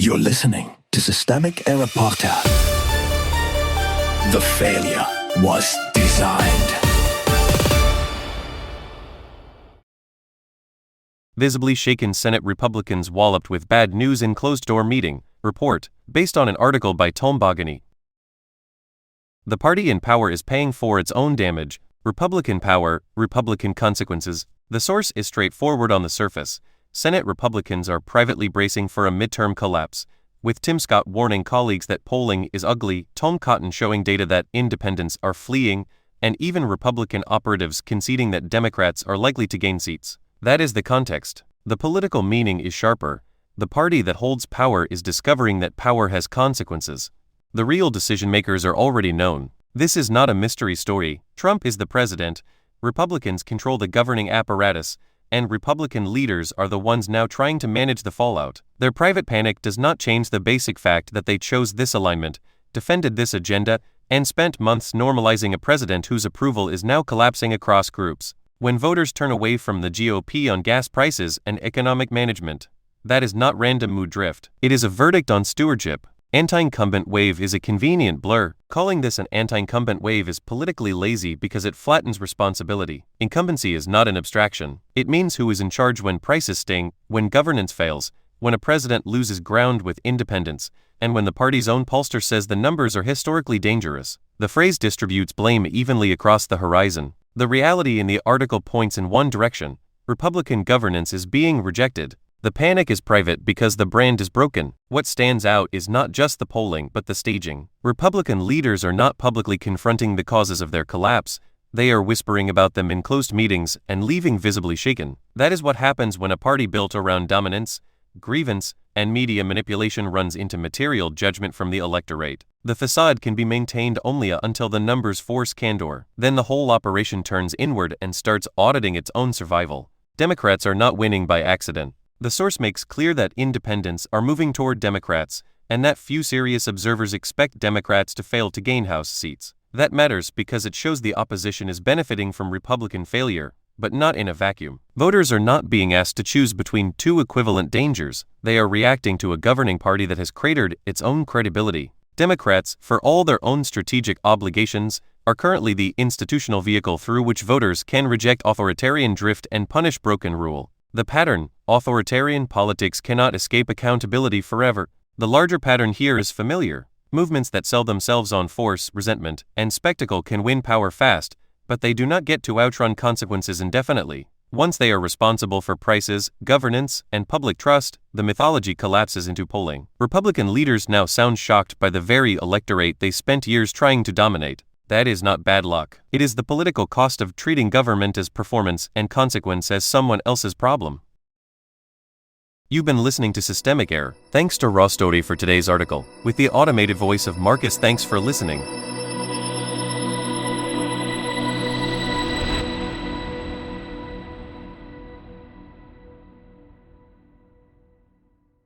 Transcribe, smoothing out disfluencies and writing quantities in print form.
You're listening to Systemic Error Podcast. The failure was designed. Visibly shaken Senate Republicans walloped with bad news in closed-door meeting, report, based on an article by Tom Bogany. The party in power is paying for its own damage. Republican power, Republican consequences. The source is straightforward on the surface. Senate Republicans are privately bracing for a midterm collapse, with Tim Scott warning colleagues that polling is ugly, Tom Cotton showing data that independents are fleeing, and even Republican operatives conceding that Democrats are likely to gain seats. That is the context. The political meaning is sharper. The party that holds power is discovering that power has consequences. The real decision-makers are already known. This is not a mystery story. Trump is the president, Republicans control the governing apparatus, and Republican leaders are the ones now trying to manage the fallout. Their private panic does not change the basic fact that they chose this alignment, defended this agenda, and spent months normalizing a president whose approval is now collapsing across groups. When voters turn away from the GOP on gas prices and economic management, that is not random mood drift. It is a verdict on stewardship. Anti-incumbent wave is a convenient blur. Calling this an anti-incumbent wave is politically lazy because it flattens responsibility. Incumbency is not an abstraction. It means who is in charge when prices sting, when governance fails, when a president loses ground with independence, and when the party's own pollster says the numbers are historically dangerous. The phrase distributes blame evenly across the horizon. The reality in the article points in one direction. Republican governance is being rejected. The panic is private because the brand is broken. What stands out is not just the polling but the staging. Republican leaders are not publicly confronting the causes of their collapse. They are whispering about them in closed meetings and leaving visibly shaken. That is what happens when a party built around dominance, grievance, and media manipulation runs into material judgment from the electorate. The facade can be maintained only until the numbers force candor. Then the whole operation turns inward and starts auditing its own survival. Democrats are not winning by accident. The source makes clear that independents are moving toward Democrats, and that few serious observers expect Democrats to fail to gain House seats. That matters because it shows the opposition is benefiting from Republican failure, but not in a vacuum. Voters are not being asked to choose between two equivalent dangers. They are reacting to a governing party that has cratered its own credibility. Democrats, for all their own strategic obligations, are currently the institutional vehicle through which voters can reject authoritarian drift and punish broken rule. The pattern, authoritarian politics cannot escape accountability forever. The larger pattern here is familiar. Movements that sell themselves on force, resentment, and spectacle can win power fast, but they do not get to outrun consequences indefinitely. Once they are responsible for prices, governance, and public trust, the mythology collapses into polling. Republican leaders now sound shocked by the very electorate they spent years trying to dominate. That is not bad luck. It is the political cost of treating government as performance and consequence as someone else's problem. You've been listening to Systemic Error. Thanks to Raw Story for today's article. With the automated voice of Marcus, thanks for listening.